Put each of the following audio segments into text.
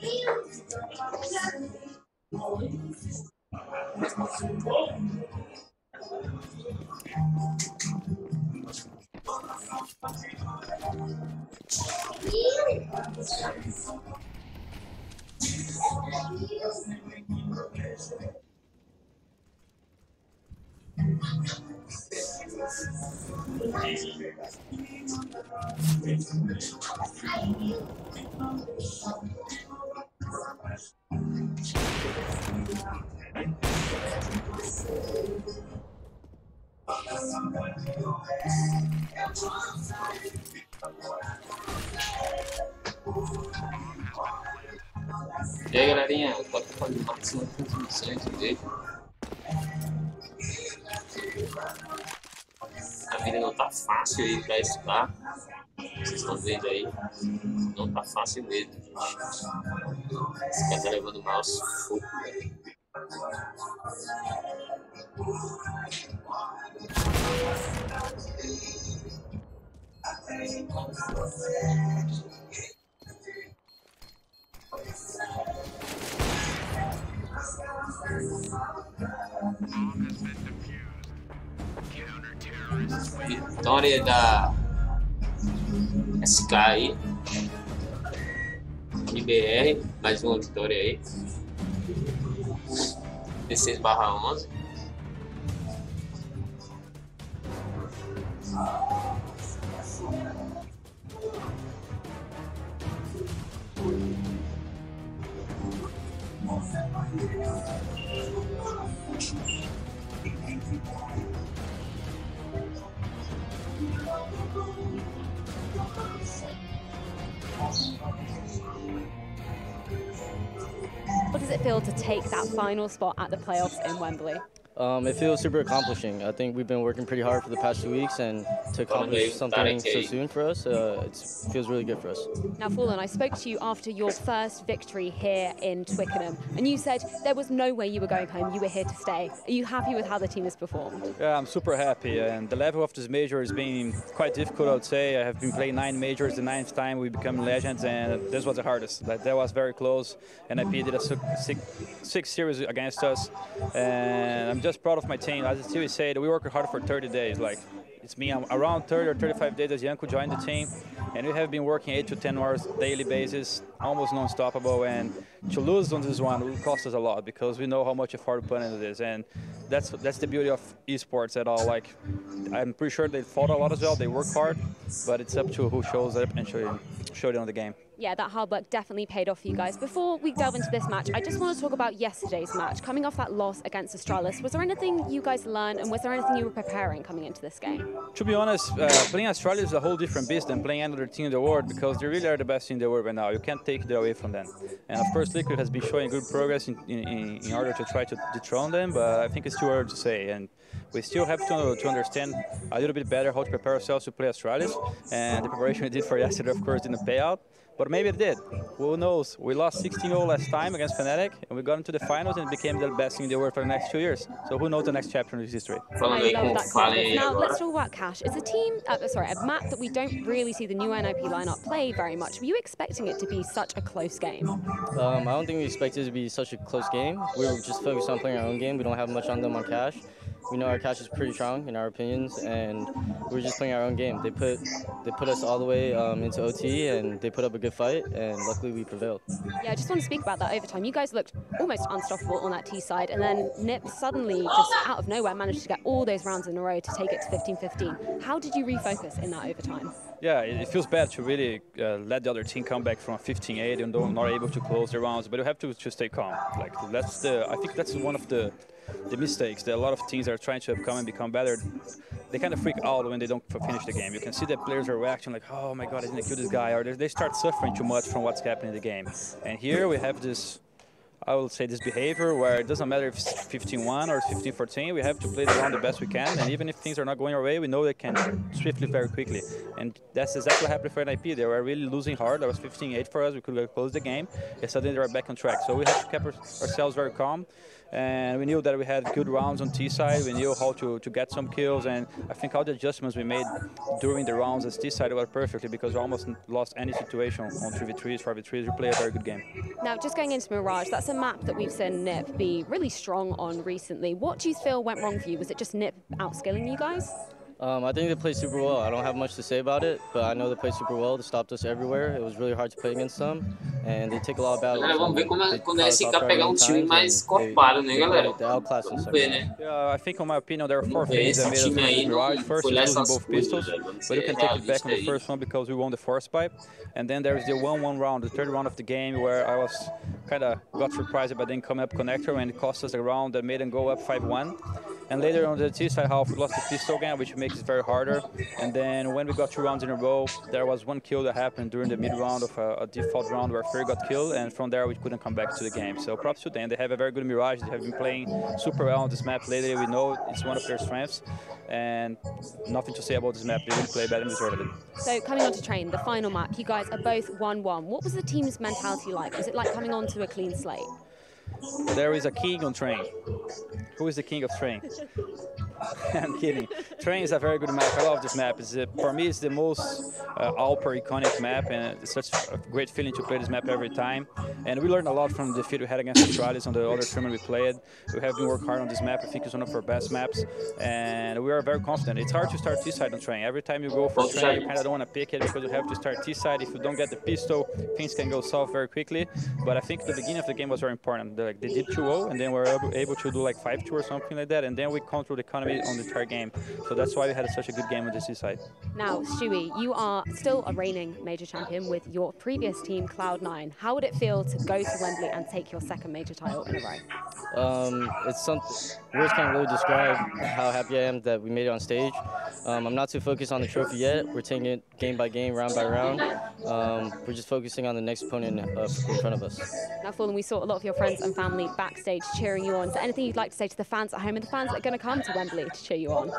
E aí, galerinha, agora tô fazendo máxima transmissão de vídeo. A vida não tá fácil aí pra estudar. Vocês estão vendo aí, não tá fácil mesmo, gente. Esse cara tá levando o mouse fogo, velho. Vitória da SK aí, Mibr, mais uma vitória aí, 16/11. What does it feel to take that final spot at the playoffs in Wembley? It feels super accomplishing. I think we've been working pretty hard for the past 2 weeks, and to accomplish something so soon for us, it feels really good for us. Now, Fallen, I spoke to you after your first victory here in Twickenham, and you said there was no way you were going home, you were here to stay. Are you happy with how the team has performed? Yeah, I'm super happy, and the level of this major has been quite difficult, I would say. I have been playing 9 majors, the 9th time we become legends, and this was the hardest. That was very close, and NiP did a six series against us, and I'm just proud of my team. As Stevie said, we worked hard for 30 days. Like, it's been around 30 or 35 days as Janko joined the team, and we have been working 8 to 10 hours daily basis, almost non-stoppable, and to lose on this one will cost us a lot because we know how much effort we put into this, and that's the beauty of esports at all. Like, I'm pretty sure they fought a lot as well, they work hard, but it's up to who shows up and showed it on the game. Yeah, that hard work definitely paid off for you guys. Before we delve into this match, I just want to talk about yesterday's match. Coming off that loss against Astralis, was there anything you guys learned, and was there anything you were preparing coming into this game? To be honest, playing Astralis is a whole different beast than playing another team in the world because they really are the best team in the world right now. You can't take it away from them. And of course, Liquid has been showing good progress in order to try to dethrone them, but I think it's too early to say. And we still have to understand a little bit better how to prepare ourselves to play Astralis. And the preparation we did for yesterday, of course, didn't pay out. But maybe it did. Who knows? We lost 16-0 last time against Fnatic, and we got into the finals and became the best team in the world for the next 2 years. So who knows the next chapter in his history? I love that confidence. Now let's talk about Cash. It's a team, a map that we don't really see the new NiP lineup play very much. Were you expecting it to be such a close game? I don't think we expected it to be such a close game. We were just focused on playing our own game. We don't have much on them on Cash. We know our Cash is pretty strong in our opinions, and we're just playing our own game. They put us all the way into OT, and they put up a good fight, and luckily we prevailed. Yeah, I just want to speak about that overtime. You guys looked almost unstoppable on that T side, and then NiP suddenly, just out of nowhere, managed to get all those rounds in a row to take it to 15-15. How did you refocus in that overtime? Yeah, it feels bad to really let the other team come back from a 15-8 and not able to close the rounds, but you have to stay calm. Like, I think that's one of the mistakes that a lot of teams are trying to come and become better. They kind of freak out when they don't finish the game. You can see that players are reacting like, oh my god, I didn't kill this guy, or they start suffering too much from what's happening in the game. And here we have this, I will say, this behavior where it doesn't matter if it's 15-1 or 15-14, we have to play the round the best we can, and even if things are not going our way, we know they can swiftly, very quickly. And that's exactly what happened for NiP. They were really losing hard. That was 15-8 for us. We could close the game, and suddenly they were back on track. So we have to keep ourselves very calm And we knew that we had good rounds on T side. We knew how to get some kills, and I think all the adjustments we made during the rounds as T side were perfectly, because we almost lost any situation on 3v3s, 4v3s. We played a very good game. Now, just going into Mirage, that's a map that we've seen NiP be really strong on recently. What do you feel went wrong for you? Was it just NiP outskilling you guys? I think they played super well. I don't have much to say about it, but I know they played super well. They stopped us everywhere. It was really hard to play against them, and they take a lot of battles. Galera, vamos ver quando a SK pegar time mais corpado, né, galera? Vamos ver, né? Yeah, I think, in my opinion, there are 4 things that made us win Mirage. First, losing both pistols, but you can take it back on the first one because we won the force pipe. And then there's the 1-1 round, the third round of the game, where I was got surprised by them coming up connector, and it cost us a round that made them go up 5-1. And later on the T side half, we lost the pistol again, which makes it very harder. And then when we got 2 rounds in a row, there was 1 kill that happened during the mid round of a default round where freq got killed, and from there we couldn't come back to the game. So props to them. They have a very good Mirage. They have been playing super well on this map lately. We know it's one of their strengths, and nothing to say about this map. They really play better and deserve it. So coming on to Train, the final map, you guys are both 1-1. What was the team's mentality like? Was it like coming on to a clean slate? There is a king on Train. Who is the king of Train? I'm kidding. Train is a very good map. I love this map. For me, it's the most Alper iconic map, and it's such a great feeling to play this map every time. And we learned a lot from the defeat we had against Australis on the other tournament we played. We have been working hard on this map. I think it's one of our best maps, and we are very confident. It's hard to start T-side on Train. Every time you go for Train, you kind of don't want to pick it because you have to start T-side. If you don't get the pistol, things can go south very quickly. But I think the beginning of the game was very important. They did 2-0, and then we were able to do like 5-2 or something like that, and then we controlled the economy on the entire game. So that's why we had such a good game on the C-side. Now, Stewie, you are still a reigning major champion with your previous team, Cloud9. How would it feel to go to Wembley and take your second major title in a row? It's something, words can't really describe how happy I am that we made it on stage. I'm not too focused on the trophy yet. We're taking it game by game, round by round. We're just focusing on the next opponent in front of us. Now, Fallen, we saw a lot of your friends and family backstage cheering you on. Is there anything you'd like to say to the fans at home and the fans that are going to come to Wembley to cheer you on?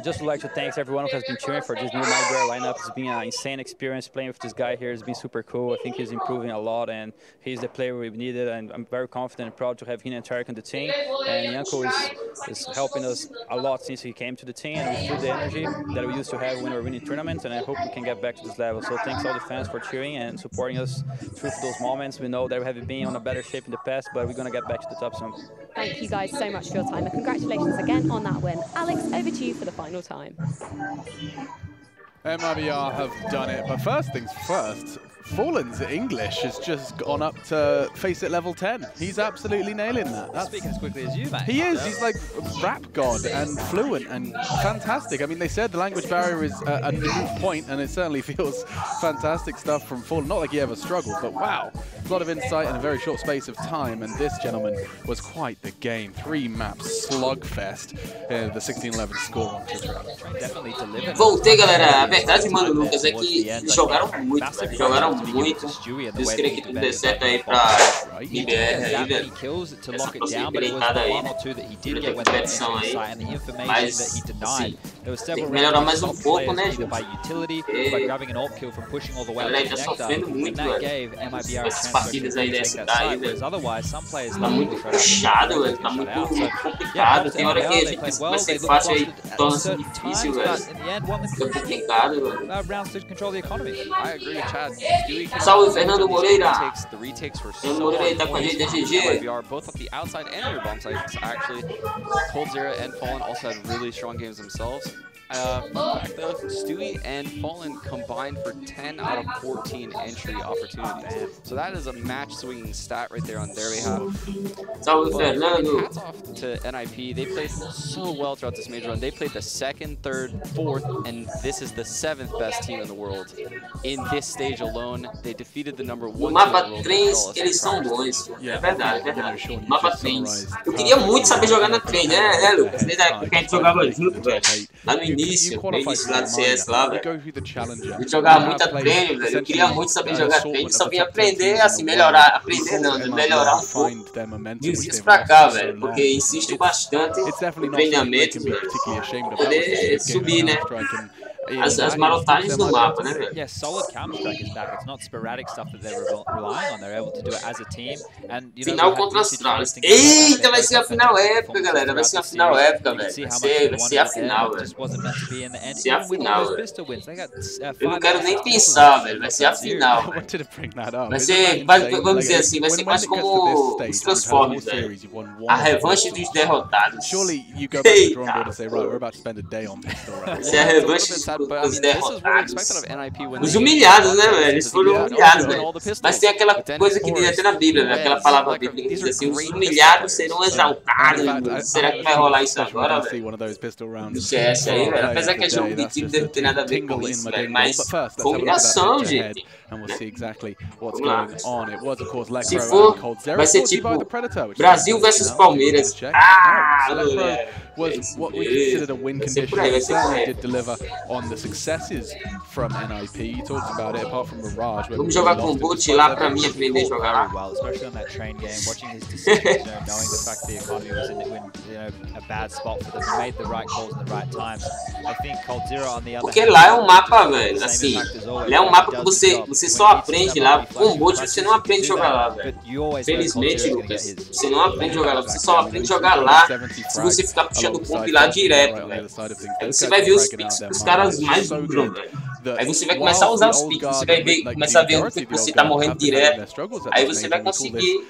Just would like to thank everyone who has been cheering for this new Mibr lineup. It's been an insane experience playing with this guy here. It's been super cool. I think he's improving a lot, and he's the player we needed, and I'm very confident and proud to have him and Tarek on the team. And Yanko is helping us a lot since he came to the team, and we feel the energy that we used to have when we were winning tournaments, and I hope we can get back to this level. So thanks all the fans for cheering and supporting us through those moments. We know that we haven't been on a better shape in the past, but we're going to get back to the top soon. Thank you guys so much for your time, and congratulations again on that win. Alex, over to you for the final time. MIBR have done it, but first things first, Fallen's English has just gone up to FACEIT level 10. He's absolutely nailing that. That's speaking as quickly as you, mate. He is. He's like a rap god and fluent and fantastic. I mean, they said the language barrier is a moot point, and it certainly feels fantastic stuff from Fallen. Not like he ever struggled, but wow. A lot of insight in a very short space of time, and this gentleman was quite the game. 3-map slugfest, the 16-11 score on Twitter. Definitely delivered. Voltei, galera. A verdade, mano, Lucas, é que eles jogaram muito, velho. Jogaram muito. Deus queria que tudo dê certo aí pra Mibr aí, velho. Essa possibilidade aí, muita competição aí. Mas, assim, tem que melhorar mais um pouco, né, gente? Porque a galera tá sofrendo muito, velho. Essas partidas aí dessa aí, velho. Tá muito puxado, velho. Tá muito complicado. Tem hora que a gente pensa que vai ser fácil aí, torna-se difícil, velho. Fica complicado, velho. Salve, Fernando Moreira. Fernando Moreira tá com a gente, é GG. Both up the outside and your bomb sites, actually. Cold Zero and Fallen also had really strong games themselves. Fun fact though, Stewie and Fallen combined for 10 out of 14 entry opportunities. So that is a match-swinging stat right there on their behalf. Salve, Fernando. Hats off to NiP. They played so well throughout this major run. They played the 2nd, 3rd, 4th, and this is the 7th best team in the world. In this stage alone, they defeated the number 1 No mapa trens, eles são bons. É verdade, é verdade. Mapa trens. Eu queria muito saber jogar na trem, né, Lucas? Desde a época que a gente jogava junto, velho. Lá no início lá do CS, lá, velho. Eu jogava muito a treino, velho. Eu queria muito saber jogar treino. Só vim aprender, assim, melhorar. Aprender não, melhorar um pouco de uns dias pra cá, velho. Porque insisto bastante no treinamento, velho. Pra poder subir, né? as marotagens do mapa, né, velho? Yeah, solid counter-strike is back. It's not sporadic stuff that they're relying on. They're able to do it as a team. And, you know, final contra as Astralis. Eita, vai ser a final épica, galera. Vai ser a final épica, velho. Vai ser a final, velho. Vai ser a final, velho. Eu não quero nem pensar, velho. Vai ser a final. Vai ser, vamos dizer assim, vai ser quase como os Transformers, velho. A revanche dos derrotados. Eita. Vai ser a revanche dos derrotados. Os humilhados, né, velho? Eles foram humilhados, velho. Mas tem aquela coisa que diz até na Bíblia, né? Aquela palavra bíblica que diz assim: os humilhados serão exaltados. Será que vai rolar isso agora, velho? No CS aí, velho. Apesar que é jogo de time, deve ter nada a ver com isso, velho. Mas foi humilhação, gente. Se for, vai ser tipo Brasil versus Palmeiras. Ah, velho. Was what we considered a win condition. They certainly did deliver on the successes from NiP. You talked about it, apart from Mirage. Vamos jogar com o boot lá pra mim aprender a jogar lá. Well, especially on that train game, watching his decisions, knowing the fact the economy was in a bad spot for them, he made the right calls in the right times. I think coldzera on the other. Porque lá é um mapa, velho, assim, ele é um mapa que você só aprende lá. Com o boot você não aprende a jogar lá, velho. Felizmente, Lucas, você não aprende a jogar lá. Você só aprende a jogar lá se você ficar puxando o compilar direto, velho. Aí você vai ver os picks que os caras mais usam, velho. Aí você vai começar a usar os picks, você vai ver, começar a ver que você tá morrendo direto. Aí você vai conseguir.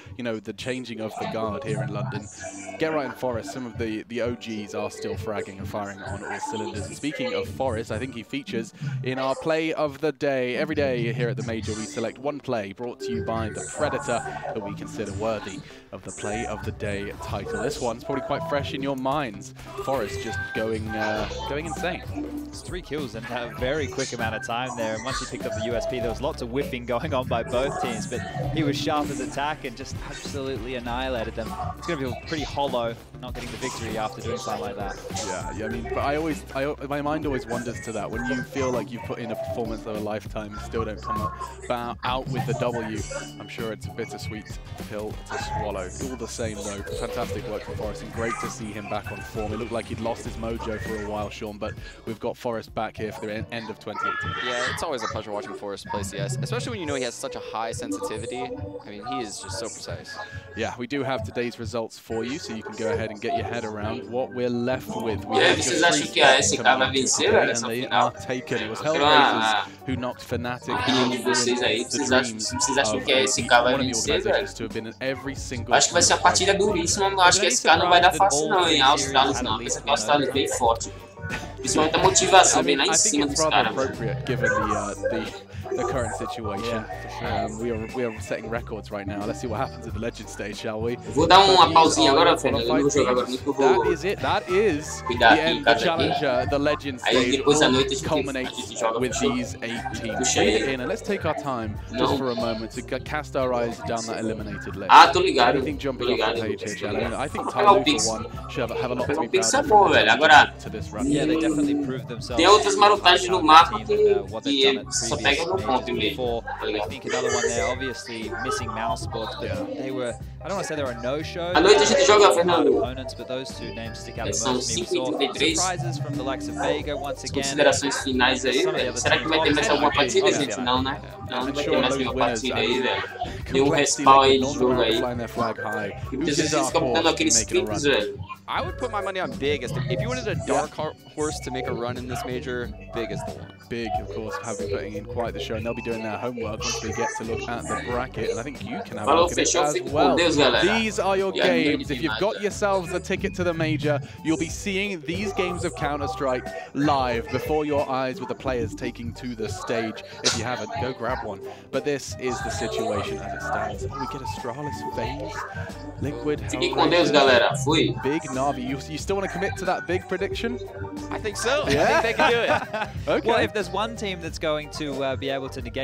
Get right in Forest, some of the OGs are still fragging and firing on all cylinders. And speaking of Forest, I think he features in our play of the day. Every day here at the Major, we select one play brought to you by the Predator that we consider worthy of the play of the day title. This one's probably quite fresh in your minds. Forest just going insane. It's 3 kills in a very quick amount of time there. And once he picked up the USP, there was lots of whiffing going on by both teams, but he was sharp as attack and just absolutely annihilated them. It's going to feel pretty hollow not getting the victory after doing something like that. Yeah, I mean, but my mind always wanders to that. When you feel like you've put in a performance of a lifetime and still don't come out with the W, I'm sure it's a bittersweet pill to swallow. All the same, though, fantastic work from Forest, and great to see him back on form. It looked like he'd lost his mojo for a while, Sean, but we've got Forest back here for the end of 2018. Yeah, it's always a pleasure watching Forest play CS, especially when you know he has such a high sensitivity. I mean, he is just so precise. Yeah, we do have today's results for you, so you can go ahead and get your head around what we're left with. We have vocês acham que a SK vai vencer nessa final? It was Hellraisers who knocked Fnatic out of vocês aí, vocês acham que a SK vai vencer, velho? Acho que vai ser uma partida duríssima, mas acho que a SK não vai dar fácil não, hein? A Astralis não, pensa que a Astralis é bem forte. Principalmente a motivação vem lá em cima dos caras. The current situation. We are setting records right now. Let's see what happens at the Legend stage, shall we? Vou dar uma pausinha agora, Fernando. Eu não vou jogar agora muito. That is it. That is the end. The Challenger, the Legend stage, culminates with these 8 teams. Breathe it in and let's take our time just for a moment to cast our eyes down that eliminated lane. Ah, tô ligado. Anything jumping off the page here, Chad? I think Tyloo for one should have a lot to be proud of. Velho. Agora, yeah, they definitely proved themselves. Tem outras marotagens no mapa que só pegam no ponto mesmo. I think another one there, obviously missing mouse spots, but they were, I don't want to say they were a no-show. À noite a gente joga, Fernando. Opponents, but those 2 names stick out the most. We saw surprises from the likes of Vega once again. Considerações finais aí, velho. Será que vai ter mais alguma partida, gente? Não, né? Não vai ter mais nenhuma partida aí, velho. Tem respawn aí de jogo aí. E muitas vezes eles ficam dando aqueles scripts, velho. I would put my money on Big as if you wanted a dark horse to make a run in this major, Big is the one. Big, of course, have been putting in quite the show, and they'll be doing their homework once they get to look at the bracket, and I think you can have a look at it as well. These are your games. If you've got yourselves a ticket to the major, you'll be seeing these games of Counter-Strike live before your eyes with the players taking to the stage. If you haven't, go grab one. But this is the situation as it stands. Oh, we get Astralis, FaZe, Liquid, Fiquem com Deus, galera. Fui. Big Navi. You still want to commit to that big prediction? I think so. Yeah? I think they can do it. Okay. Well, if there's one team that's going to be able to negate